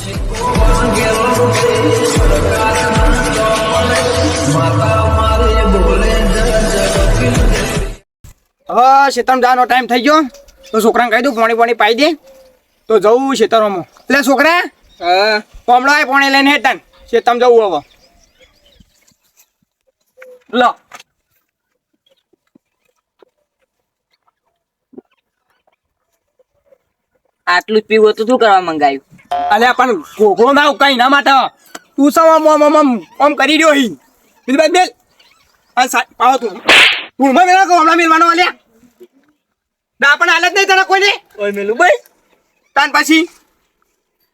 હવે શેતમ જવાનો ટાઈમ થઈ ગયો તો છોકરાને કહી દઉં પાણી પાઈ દે તો જવું શેતરોમાં. એટલે છોકરા પોમડો આવે પાણી લઈને હેઠ શેતમ જવું હવે. લો આટલું જ પીવું તો શું કરવા મંગાયું? અલ્યા પણ ઘોઘો ના કઈ ના માટે તું સમ આમ કરી રહ્યો હી બીજું બાદ મેલ પાવો તું તું મેળા કહો હમણાં મેળવાનો અલ્યા ના પણ હાલત નહીં તને કોઈને ઓય મેલું ભાઈ તાન પછી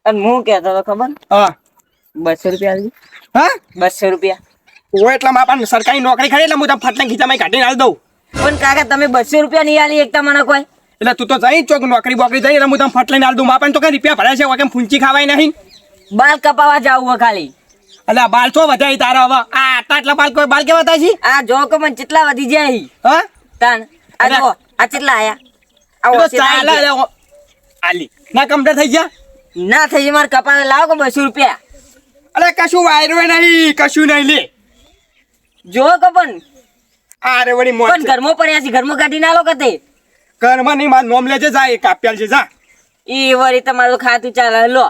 અને હું કહેતો હતો ખબર? હા 200 રૂપિયા આલજો. હા 200 રૂપિયા ઓ એટલા માં પણ સરકારી નોકરી ખરી એટલે હું તને ફટલા ખીચામાં કાઢીને આલી દઉં. પણ કાકા તમે 200 રૂપિયા નહીં આલી એકતા મને કોઈ? એટલે તું તો જઈ ચોક નોકરી બોકરી જઈ એટલે હું તને ફટલાઈને આલી દઉં. માપન તો કઈ રૂપિયા ભરાય છે કેમ ફૂંચી ખાવાય નહીં. બાલ કપાવા જાવું ખાલી. એટલે બાલ છો વધારી તારા હવે આ આટલા બાલ કોઈ બાલ કેવા થાય છે? આ જો કે મને કેટલા વધી જાય. હા તાન આ જો આ કેટલા આયા? આવો ચાલે આલી ના કમ્પ્લીટ થઈ ગયા ના થઈ માર કપાવે લાવો કે 200 રૂપિયા. અરે કશું વાયરો નહીં કશું નહીં લે જો કે પણ અરે વળી મોજ પણ ઘરમાં પડ્યા છે ઘરમાં કાઢી ના લો કતે ઘરમાં નહીં માર નોમ લેજે જા એક આપ્યાલ છે જા ઈ વળી તમારું ખાતું ચાલે લો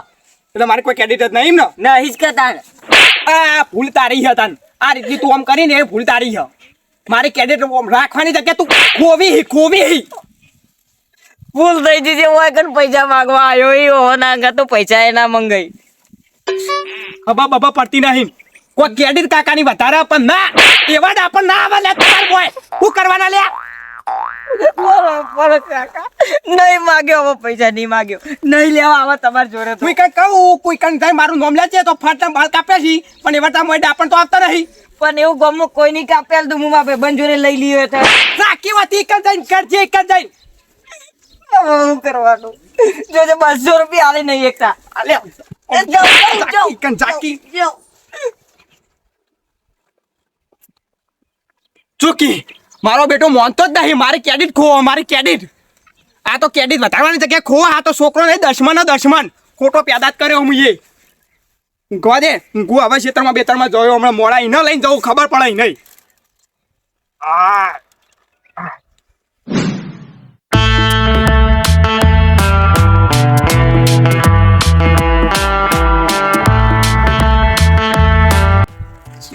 એટલે મારે કોઈ ક્રેડિટ જ નહીં ને ના હિજ કે તાણ આ ભૂલ તારી હે તાન આ રીતની તું આમ કરીને એ ભૂલ તારી હે મારી ક્રેડિટ રાખવાની જગ્યાએ તું ખોવી ભૂલ થઈ જશે ઓય કન પૈસા માંગવા આવ્યો ઈ હો ના ગા તો પૈસા એ ના મંગાઈ બબા પડતી નહીં કોઈ ક્રેડિટ કાકાની વધારે પણ ના એવા જ આપણ ના આવે લે તાર બોય શું કરવાના લે બરોબર કાકા નહીં માગ્યો હવે પૈસા નહીં માગ્યો નહીં લેવા આવે તમાર જોડે તો કોઈ કઈ કહું કોઈ કઈ થાય મારું નામ લે છે તો ફાટના બાલ કાપ્યા છે પણ એવા તા મોય આપણ તો આપતા નહીં પણ એવું ગમો કોઈ નહીં કાપેલ તો હું માપે બંધ જોડે લઈ લીયો તો સાકી વાત એક જ જઈને કરજે એક જ જઈને શું કરવાનું જોજે 200 રૂપિયા આલી નહીં એકતા અલે જાઓ કન જાકી ચૂકી મારો બેટો માનતો જ નહીં મારી ક્રેડિટ ખો મારી ક્રેડિટ આ તો ક્રેડિટ વધારવાની જગ્યાએ ખો આ તો છોકરો નહીં દશમન ખોટો પેદાત કર્યો હું એ ગોદે હું હવે ક્ષેત્રમાં બેતરમાં જોયો હમણાં મોડા ન લઈને જવું ખબર પડે નહીં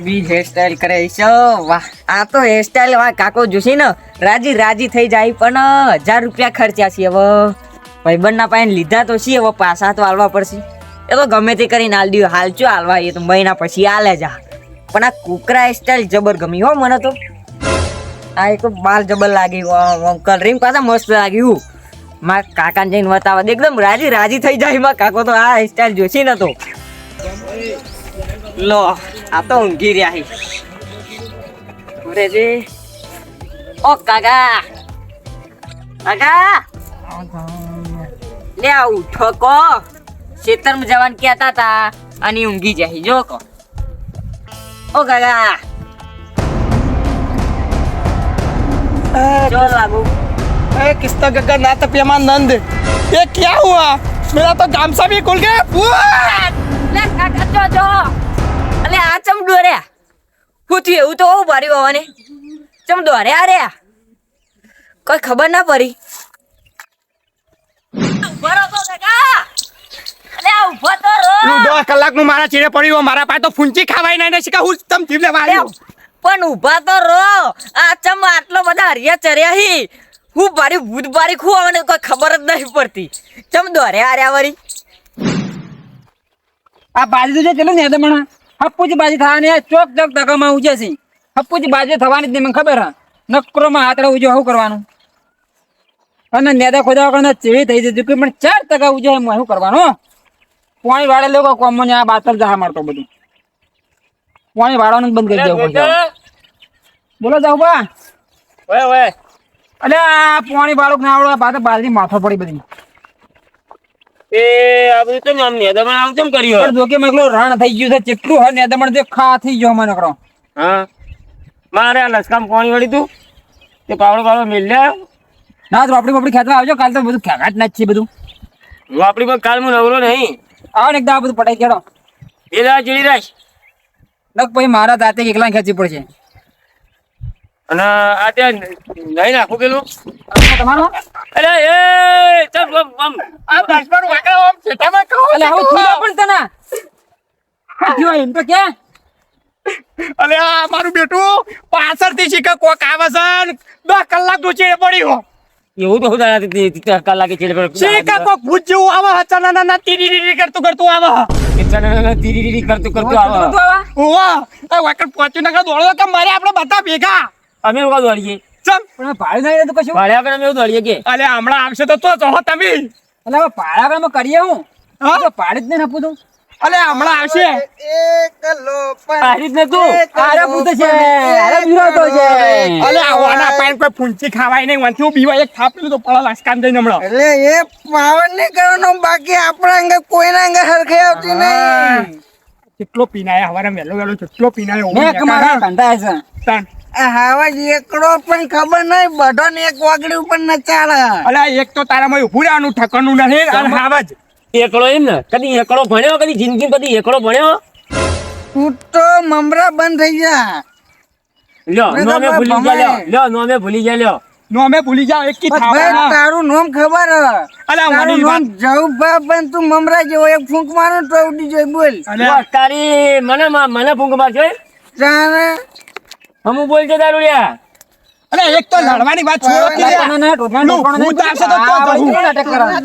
બી હેરસ્ટાઈલ કરે છે વાહ આ તો હેરસ્ટાઈલ વાહ કાકો જોશી ને રાજી થઈ જાય પણ 1000 રૂપિયા ખર્ચ્યા છે હવે ભાઈબંધના પાસે લીધા તો છે હવે પાછા તો હાલવા પડશે એ તો ગમે તે કરીને હાલ દઉં હાલ ચો હાલવા એ તો મહિના પછી હાલે જા પણ આ કુકરા સ્ટાઈલ જબર ગમી હો મને તો આ એક બાલ જબર લાગ્યું કલરિંગ પાછા મસ્ત લાગ્યું મારા કાકાને જઈને બતાવવા દે એકદમ રાજી થઈ જાય મારા કાકો તો આ સ્ટાઈલ જોશી ને તો લો આ તો ઊંઘી રહ્યા છે ઓ કાકા લે ઉઠો કો ખેતરમાં જવાનું કહેતા હતા અને ઊંઘી જાય જો કો ઓ કાકા જો લાગુ ए किस्ता गग्गा ना तपिया नंद ये क्या हुआ मेरा तो गामसा भी खुल गया લે કાકા જો અલે આ ચમ દોર્યા હું થયું એવું તો બહુ ભારી હોવાને ચમ દોર્યા રે કોઈ ખબર ના પડી બરોબર કાકા અલે આ ઉભો તો રો 2 કલાક નું મારા ચીડે પડ્યું મારા પાસે તો ફૂંચી ખાવાય નહીં શીખા હું તમ જીવ લેવા આવ્યો પણ ઉભા તો રો આ ચમ આટલો બધા હરિયા ચર્યા હી હું ભારી ભૂત ભારી ખુવાને કોઈ ખબર જ નહીં પડતી ચમ દોર્યા આર્યા વરી આ બાજી તો છે ચલો ને દમણા હપ્પુજી બાજી થવાની ચોક તકમાં ઉજે છે હપ્પુજી બાજી થવાની જ નહીં મને ખબર હા નકરોમાં હાથડા ઉજો શું કરવાનું અને નેદા ખોદા વગર ચેવી થઈ જતી પણ 4% ઉજે એમ શું કરવાનું પાણી વાળે લોકો કોમન આ બાતર જહા મારતો બધું પાણી વાળવાનું બંધ કરી દેવું પડશે બોલો જાવ બા ઓય અલે આ પાણી વાળું ના આવડે બાદ બાલની માથો પડી બધી એ આ બધું તો નામ ને દમણ આમ કેમ કર્યો પણ જોકે મેકલો રણ થઈ ગયું છે કેટલું હે ને દમણ તે ખા થઈ ગયો મને કરો હા મારે આ લસકામ કોણી વળી તું તે પાવડો મેલ લે ના તો આપડી ખેતમાં આવજો કાલ તો બધું ખેગાટ ના જ છે બધું વાપડી પર કાલ હું નવરો નહીં આવો ને એકદમ આ બધું પટાઈ ખેડો એલા જેડી રાખ નક પછી મારા જાતે એકલા ખેંચી પડશે અને આ ત્યાં નહીં નાખું પેલું તમારો અરે એ ચાલ આમ આ દસમાનું વાંકડા આમ છેટામાં કહો એટલે હવે થયું પણ તને થયું એમ તો કે અલે આ મારું બેટું પાછળથી શીખે કોક આવે છે ને 10 કલાક ડોચે પડ્યો એવું તો હું કલાકે ચેડ પર શીખે કોક ભૂત જેવું આવે હચના ના તીરી કરતું આવે ધીરી કરતું આવો તું આવા ઓવા આ વાકડ પહોંચ્યું નકા દોડો કે મારે આપણે બધા ભેગા અમે એવું દોડીએ ચમ પણ ભાડું નહીં તો કશું ભાડ્યા કરે અમે એવું દોડીએ કે અલે હમણાં આવશે તો જો તમે એટલે હવે ભાડા આગળ કરીએ હું હા? તો ભાડે જ નહીં આપું તું અલે હમણાં આવશે આ રીત ને તું આરે પૂતો છે આરે વિરોધો છે અલે આવાના પાન કોઈ ફૂંચી ખાવાય નહીં વંથી બીવા એક થાપ લીધો પળા લાસકામ જઈને હમણાં એટલે એ પાવર ને કરવાનો બાકી આપણા અંગે કોઈના અંગે હરખે આવતી નહીં કેટલો પીનાય હવારે વહેલો કેટલો પીનાય મેં કમારા કંટાળે છે આ હાવા જ એકડો પણ ખબર નહીં બધો ને એક વાગડી ઉપર ન ચાલે અલે એક તો તારામાં ઉભું રહેવાનું ઠકવાનું નહીં અને હાવ જ એકડો એમ ને કદી એકડો ભણ્યો કદી જિંદગી કદી એકડો ભણ્યો તું તો મમરા બંધ થઈ જા લ્યો મેં નોમે તો ભૂલી ભમાય. ગયા લ્યો નોમે ભૂલી ગયા લ્યો નો અમે ભૂલી જાવ એક કી ભાઈ થાવા તારું નામ ખબર હ અલે તારું મને નામ જવું પણ તું મમરા જેવો એક ફૂંક મારો તો ઉડી જાય બોલ અલે તારી મને ફૂંક મારજો જાણે હમું બોલ છે દારૂડિયા અલે એક તો લડવાની વાત છોડો કે લે. ના ના ટોટલ લો, ભૂત આવશે તો તો જવું. અટેક કરવાનું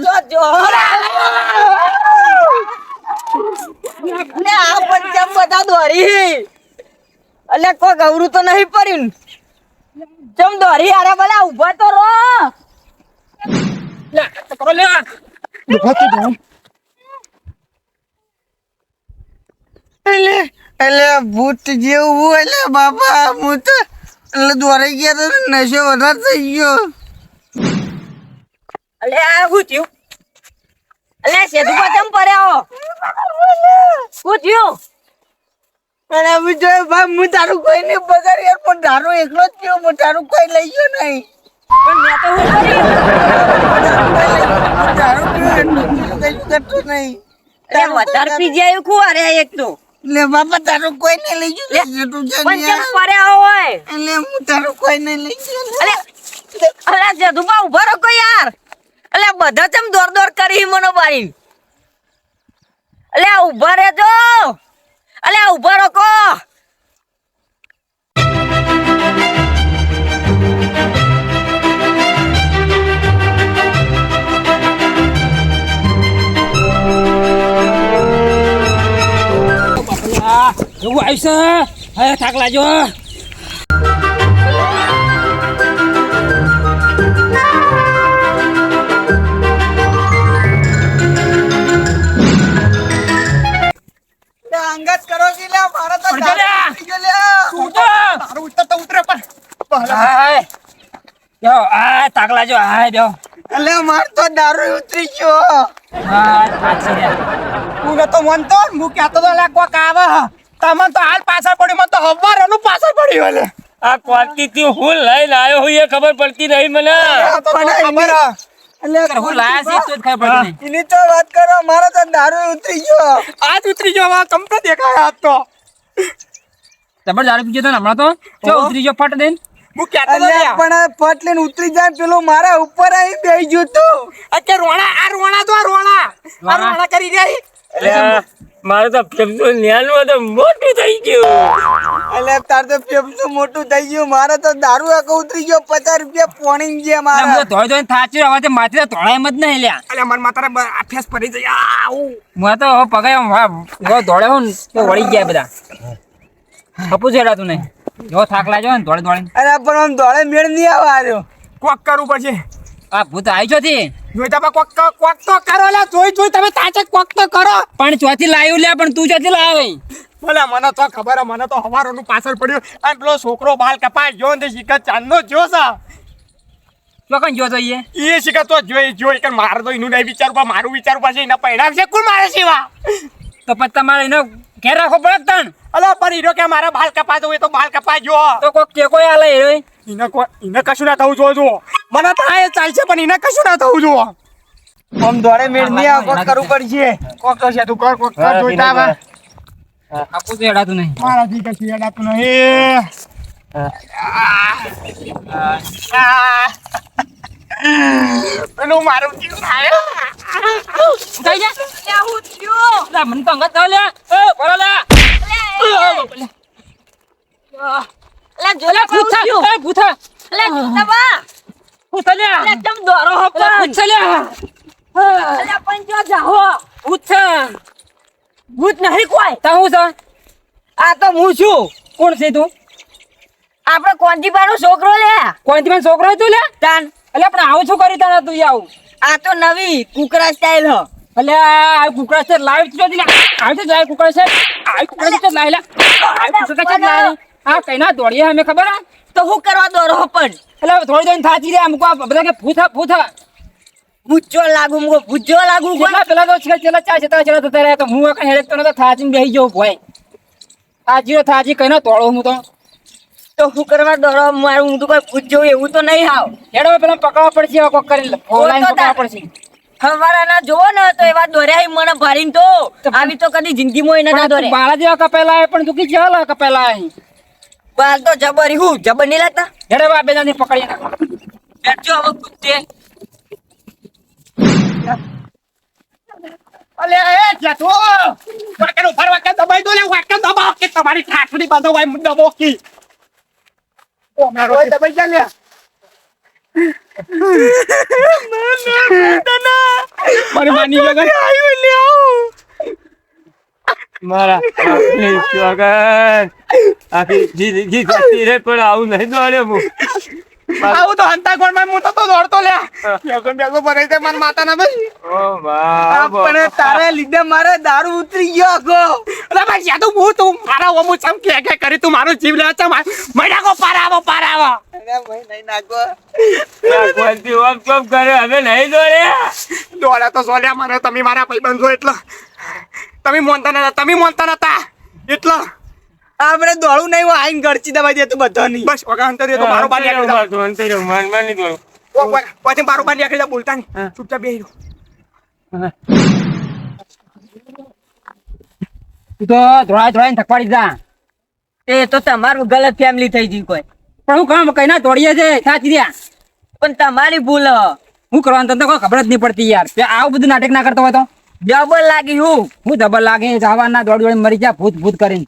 અલે આ પણ કેમ બધા દોરી અલે કોઈ ગવરું તો નહીં પડ્યું ચમ દોરી અરે ભલા ઉભા તો રો લે કરો લે એટલે ભૂત જેવું એટલે બાપા હું તો એટલે દોરાઈ ગયા તો નશો વધારે થઈ ગયો અલે આ હું થયું અલે સેતુ પર ચમ પડ્યા હું થયું અને અમે જોયું ભાઈ હું તારું કોઈ નહીં બગાડ યાર પણ તારું એકલો જ થયો હું તારું કોઈ લઈ ગયો નહીં પણ મેં તો હું કર્યું તારું કઈ કરતું નહીં અરે વધારે પી જાય કુ અરે એક તો એટલે બાપા તારું કોઈ નહીં લઈ ગયું જેટલું છે પણ ને ચમ પડ્યા હોય એટલે હું તારું કોઈ નહીં લઈ ગયો અલે અલે સેતુ પર ઉભા રહો કોઈ યાર અલે બધા ચમ દોડ કરી મને બારી અલે આ ઉભા રહેજો અલે આ ઉભા રહો કો એવું આવ્યું છે હવે થાક લાજો અંગત કરો કે લે મારા તો ઉઠો લે. દારૂ ઉતરી ગયો લે. તારું ઉતર તો ઉતરે પણ હાય જો આ થાક લાજો હાય જો એટલે માર તો દારૂ ઉતરી ગયો હા થાક છે રે. તું નતો મનતો હું કહેતો તો લે કોક આવે તમને તો હાલ પાછળ પડ્યું મને તો હવારનું પાછળ પડ્યું એટલે આ ક્વોલિટી થી હું લઈને આવ્યો હું એ ખબર પડતી નહીં મને આ તો તને ખબર હે. અરે હું લાયા છે તો જ ખબર પડી નહીં એની તો વાત કરો મારો તો દારૂ ઉતરી ગયો આજ ઉતરી ગયો હવે કમ્પ્લીટ દેખાય આજ તો જબર દારૂ પીજો તો ને હમણાં તો ચો ઉતરી ગયો ફટ દઈને હું કહેતો તો અલ્યા લ્યા. પણ ફટ લઈને ઉતરી જાય પેલું મારા ઉપર આવી બેહી ગયું તું અત્યારે રોણા તો આ રોણા કરી રહી અલ્યા, મારે તો ફેફસું ન્યાનું હતું મોટું થઈ ગયું એટલે તાર તો ફેફસું મોટું થઈ ગયું મારે તો દારૂ આખો ઉતરી ગયો 50 રૂપિયા પોણી છે મારા ધોઈ ધોઈને થાચ્યું હવે તે માથે ધોળા એમ જ નહીં લ્યા અલ્યા મન માતારે આ ફેસ પડી જાય આવું હું તો હવે પગાય દોડે હો ને તો વળી ગયા બધા હપુ છેડા તું નહીં જો થાક લાગ્યો ને દોડે દોડે અરે પણ આમ દોડે મેળ નહીં આવે આર્યો કોક કરવું પડશે આ ભૂત આવી છો થી જોઈ તમે કોક તો કરો લે જોઈ તમે તાચે કોક તો કરો પણ ચોથી લાવ્યું લ્યા પણ તું ચોથી લાવે ભલે મને તો ખબર હે મને તો હવારોનું પાછળ પડ્યું અને પેલો છોકરો બાલ કપાય જો ને શિખર ચાંદનો જો છે ચોકન જો તો એ શિખર તો જોઈ કે મારે તો એનું નહીં વિચારવું પણ મારું વિચારવું પડશે એના પરિણામ છે કોણ મારે સિવા તો પછી તમારે એનો ઘેર રાખવો પડે તણ અલા પણ હીરો કે મારા બાલ કપા દો એ તો બાલ કપા જો તો કોક ટેકો આલે એને કશું ના થવું જો મને તો આ ચાલશે પણ એને કશું ના થવું જો આમ દોડે મેળ નહીં આવે, કોક કરવું પડશે. કોક તો છે તું કર કોક કર જોઈતા આવે આપું તો એડાતું નહીં. મારાથી કશું યાદાતું નહીં પેલું મારું જીવ થાય થઈ જા. લા, મને તો અંગત ચાલે. બોલો લા. લા, ભૂથા. ભૂથા. ભૂથા લ્યા. ભૂથા લ્યા. ભૂથા. ભૂત નહીં કોઈ. તા હું છે? આ તો હું છું. કોણ છે તું? આપણે કોંજીબાનો છોકરો લે. કોણ તમારો છોકરો તું લે? તાન એટલે આપણે આવું શું કરી તને તું આવું? આ તો નવી કુકરા સ્ટાઇલ હ. એટલે આ કુકડા છે લાઈવ તો દિલા. આવી તો જાય કુકડા છે. આ કુકડા છે લાઈલા. આ કુકડા છે લાઈલા. આ કઈના દોડીએ અમે ખબર આ? તો હું કરવા દોરો પણ એટલે થોડી દઈને થાચી રહ્યા અમુક બધા કે ભૂથા ભૂથા. ભૂજો લાગુ મુકો ભૂજો લાગુ કેટલા પેલા તો છેલ્લા ચાર છેતરા છેલ્લા થતા રહ્યા તો હું કઈ હેડક તો નતો થાચીને બેસી જવું ભાઈ. થાચી થાચી કઈ ના તોડો હું તો હું કરવા દોરો મારું હું તો કોઈ ભૂજો એવું તો નહીં હાવ. હેડો પેલા પકડવા પડશે હવે કોક કરીને ફોલાઈને તો પકડવા પડશે. હવારા ના જોવો ને તો એવા દોર્યા મને ભારીને તો આવી તો કદી જિંદગીમાં પણ નતા તું દોરે. બાળા જેવા કપેલા હે પણ તું કી ચાલ કપેલા હે. બાલ તો જબરી હું જબર નહીં લાગતા. હેડો બા બે જણને પકડી નાખ. બેઠજો હવે કૂદતે. અલે એ જતો વાકેનો ફરવા કે દબાઈ દો લે વાકે દબાવ કે તમારી ઠાઠડી બાંધો ભાઈ મુદ્દા બોકી ઓ મારો દબાઈ જા લે મારી માની લગન આયો લે મારા સ્વાગત આખી જિંદગી જતી રહે પણ આવું નહીં દોડ્યો હું. આવું તો હંતા કોણ માં હું તો દોડતો લે બેગો બેગો ભરાઈ દે મન માતા ના બસ ઓ બા આપણે તારે લીધે મારે દારૂ ઉતરી ગયો આખો. અરે ભાઈ યાદ હું તું મારા ઓમુ ચમ કે કરી તું મારો જીવ લે ચમ મડાકો પારાવો અરે ભાઈ નહીં નાખો. કોઈથી ઓપ ચોપ કરે હવે નહીં દોડ્યા. દોડા તો સોલ્યા મારે તમે મારા ભાઈબંધ છો એટલે તમે મોનતા નતા એટલે આપણે દોડું નહીં હું આઈને ગળચી દબાઈ દે તું બધા નહીં. બસ ઓગા અંતર તો બારો બાર નીકળી જા મન નહીં દોડું. પછી બારો બાર નીકળી જા બોલતા નહીં ચૂપચાપ બેહી રહો તું તો ધોળાઈને થકવાડી જા. એ તો તમારું ગલત ફેમિલી થઈ ગઈ કોઈ. પણ હું કામ કઈ ના દોડીએ છે થાચી રહ્યા. પણ તમારી ભૂલ હ. હું કરવાનું તને તો કોઈ ખબર જ નહીં પડતી યાર. તે આવું બધું નાટક ના કરતો હોય તો જબર લાગી હું હું ડબલ લાગે જવાના દોડી મરી જા ભૂત ભૂત કરીને.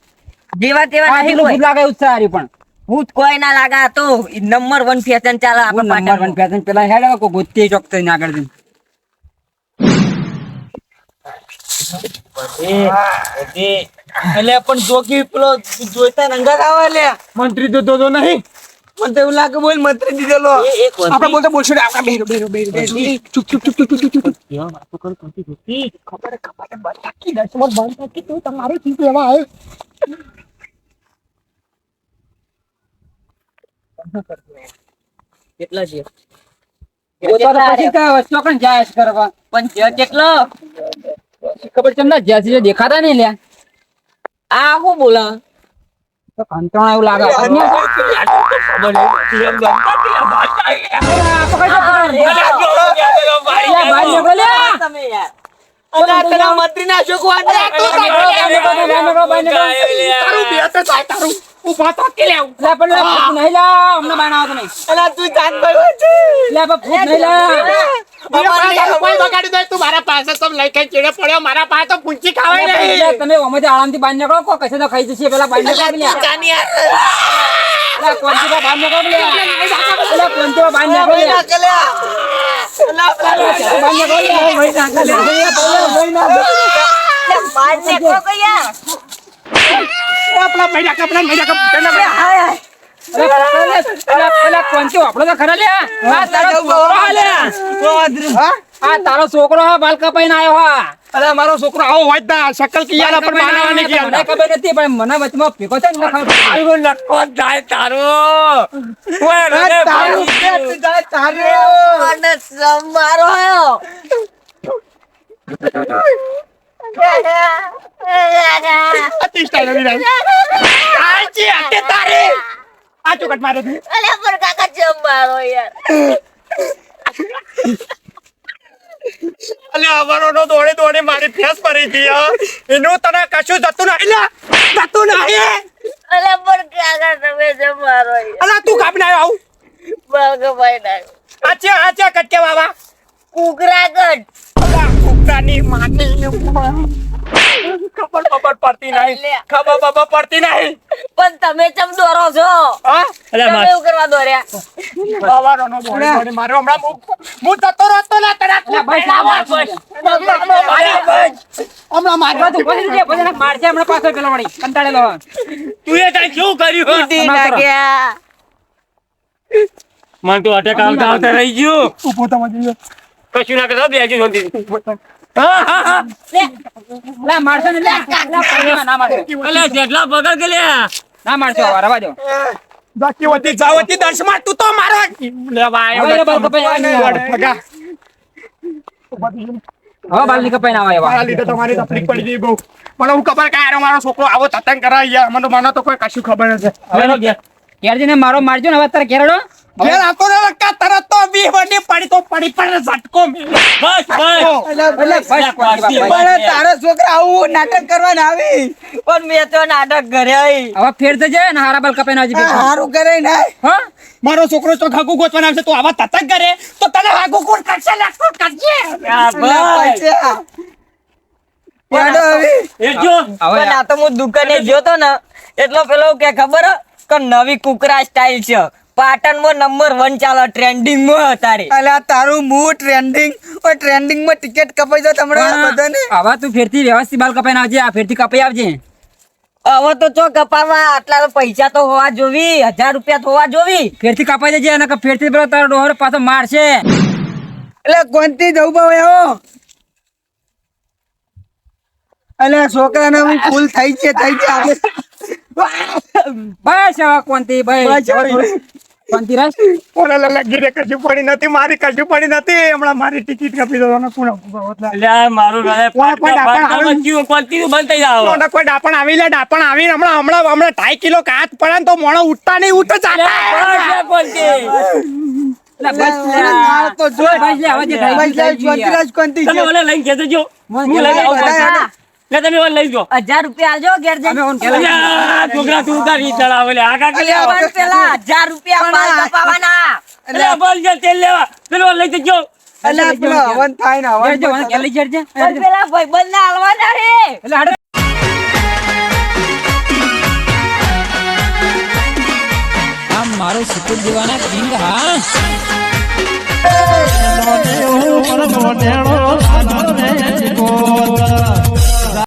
જેવા તેવા નહીં ભૂત કોઈ. લાગે ઉત્સાહ પણ ભૂત કોઈ ના લાગા તો નંબર 1 ફેશન ચાલે હું આપણે નંબર 1 પાટણ. ફેશન પેલા હેડ કો ગોતી ચોક થઈને આગળ જઈને. એટલે પણ જોકી પેલો જોઈતા રંગા ખાવા લે મંત્રી તો દો નહીં મને તો એવું લાગે બોલ મંત્રી દીધેલો. આપણે બોલતો બોલશું ને આપણા બેરો ચૂપ ચૂપ ચૂપ ચૂપ ચૂપ ચૂપ ખબર બાકી દસમો બંધ થકી તું તમારું ચીજ લેવા આવ્યો કેટલા છે પછી ચોકન જાય કરવા પણ છે કેટલો ખબર છે ને જ્યાં દેખાતા નહીં લ્યા આ હું બોલા તો કંટાળા એવું લાગે. તમે યાર અલા પેલા મંત્રી ના છોકવા તારું ઉભા તો કે લેવું નહીં લા અમને બાણાવતો નહીં. અલા તું જાન ભાઈ છે લે ભૂત નહીં લા. કોઈ બગાડી દે તું મારા પાસે તો લઈ કઈ ચીડે પડ્યો મારા પાસે તો પૂંચી ખાવાય નહીં તમે ઓમાંથી આરામથી બહાર નીકળો કો કશે તો ખાઈ જશે પેલા બહાર નીકળો લ્યા. જાની યાર લા કોણથી બહાર નીકળો લ્યા. લા કોણથી બહાર નીકળો લ્યા. નાખે લે અલા બહાર નીકળો લ્યા. ભાઈ નાખે લ્યા. મારને કો કયા આપણા મૈડા કપડા પેલા કોણથી વાપરો તો ખરા લ્યા. આ તારો છોકરો હા લ્યા. આ તારો છોકરો હા બાલ કપાઈને આવ્યો હા. અરે મારો છોકરો આવો હોય ના શકલ કિયાલા પર માનવા નહીં મને કિયા ખબર નથી પણ મને વચમાં ભેગો છે ને ખબર પડી. તારું નક્કો જાય તારો તારું પેટ જાય તારે મને મારો આયો અતિ સ્ટાઇલ આવી રહી આજી અતે તારે આ ચોકટ મારે તું અલે પર કાકા જમ મારો યાર અલે અમારો નો દોડે દોડે મારી ફેસ પડી ગઈ હો. એનું તને કશું જતું નહીં લે જતું નહીં. અલે પણ કાકા તમે જે મારો અલા તું કાપને આવ્યો આવું ભાઈ ના આચે કટકે બાબા કુકરાગઢ અલા કુકરાની માની ખબર પડતી નહીં ખબર પડતી નહીં. પણ તમે ચમ દોરો છો હા અલે તમે માર એવું કરવા દોર્યા બાવાનો નો દોડે દોડે મારો હમણાં હું જતો રહેતો ને તને અલા બસ આ વાત બસ. હમણાં મારવા તું પછી રે, પછી એને મારશે હમણાં પાછો પેલો વળી કંટાળેલો. તું એ તાર શું કર્યું કૂટી નાખ્યા મને તો અટેક આવતા આવતા રહી ગયું ઉભો થવા જોઈએ. કશું ના કરતો બેસી શાંતિથી. લા મારશો ને લે. ના મારશો. અલે જેટલા પકડ કે લે ના મારશો હવે રવા દો. બાકી વધી જાવતી દર્શમાં તું તો મારો લેવા હવે એ બાલ કપાઈ આવવાની આવે. ભગા હવે બાલ ની કપાઈ ના આવે મારા એવા. લીધે તમારી તકલીફ પડી ગઈ બહુ. મને હું ખબર કે આરો મારો છોકરો આવો તતંગ કરાય યાર મને તો કોઈ કશું ખબર નથી. હવે ઘેર. કેરજીને મારો મારજો ને હવે તારે કેરડો. ઘેર આતો ને લક્કા તરત તો 20 વડી પડી તો પડી પડે ઝટકો મેં. બસ બસ એટલે બસ કોની બાપા. પણ તારા છોકરા આવું નાટક કરવા ના આવી પણ મેં તો નાટક કર્યા હવે ફેર થજે ને હારા બાલ કપાઈ ના આવજે. સારું કરે ને હા મારો છોકરો તો હાગુ ગોતવાના આવશે તું આવા તતંગ કરે તો તને હાગુ કોણ કરશે લે કોણ કરશે. પૈસા પાડો હવે. એ જો હવે પણ આ તો હું દુકાને જોતો ને એટલો પેલો કે ખબર હે? કે નવી કુકરા સ્ટાઇલ છે પાટણમાં નંબર 1 ચાલે ટ્રેન્ડિંગ માં અત્યારે અલા તારું મું ટ્રેન્ડિંગ માં ટિકિટ કપાઈ જાય તમને બધાને હવે તું ફેરથી વ્યવસ્થિત બાલ કપાઈ ના આવજે. આ ફેરથી કપાઈ આવજે. હવે તો ચો કપાવા આટલા તો પૈસા તો હોવા જોવી 1000 રૂપિયા તો હોવા જોવી ફેરથી કપાઈ જજે અને ફેરથી પેલો તારો ડોહર પાછો મારશે. એટલે કોનથી જવું ભાવ આવો અલે છોકરાને હું ફૂલ થઈ છે બસ હવે કોનથી ભાઈ બસ હવે. કોનથી રસ. ઓલા લગી રે કશું પડી નથી મારી કશું પડી નથી હમણાં મારી ટિકિટ કપી દો ને કોણ અલે આ મારું ઘરે કોઈ ડાપણ આવે? કોલતી બંધ થઈ જાવ કોઈ ડાપણ આવી લે ડાપણ આવી હમણાં 2.5 કિલો કાચ પડે ને તો મોણો ઉઠતા નહીં ઉઠતો ચાલે. લે બસ લે. ના તો જો બસ લે હવે જે થાય બસ લે, જ્યોતિરાજ કોનથી તમે છે? ઓલે લઈને જતો જો હું લઈને આવું બધા. લે તમે ઓલે લઈ જો 1000 રૂપિયા આલજો ઘેર અમે જઈને ઓન અલે આ છોકરા તું ઉતારી ચડાવે લે આ કાકા લે પણ પેલા 1000 રૂપિયા બાલ કપાવાના અલે બોલ જે તેલ લેવા પેલો લઈ જજો અલે પેલો હવન થાય ને હવન જો કે લઈ જજે. પણ પેલા ભાઈબંધને આલવાના રે એટલે હાડો. આમ મારો સુકુર દેવાના કિંગ હા.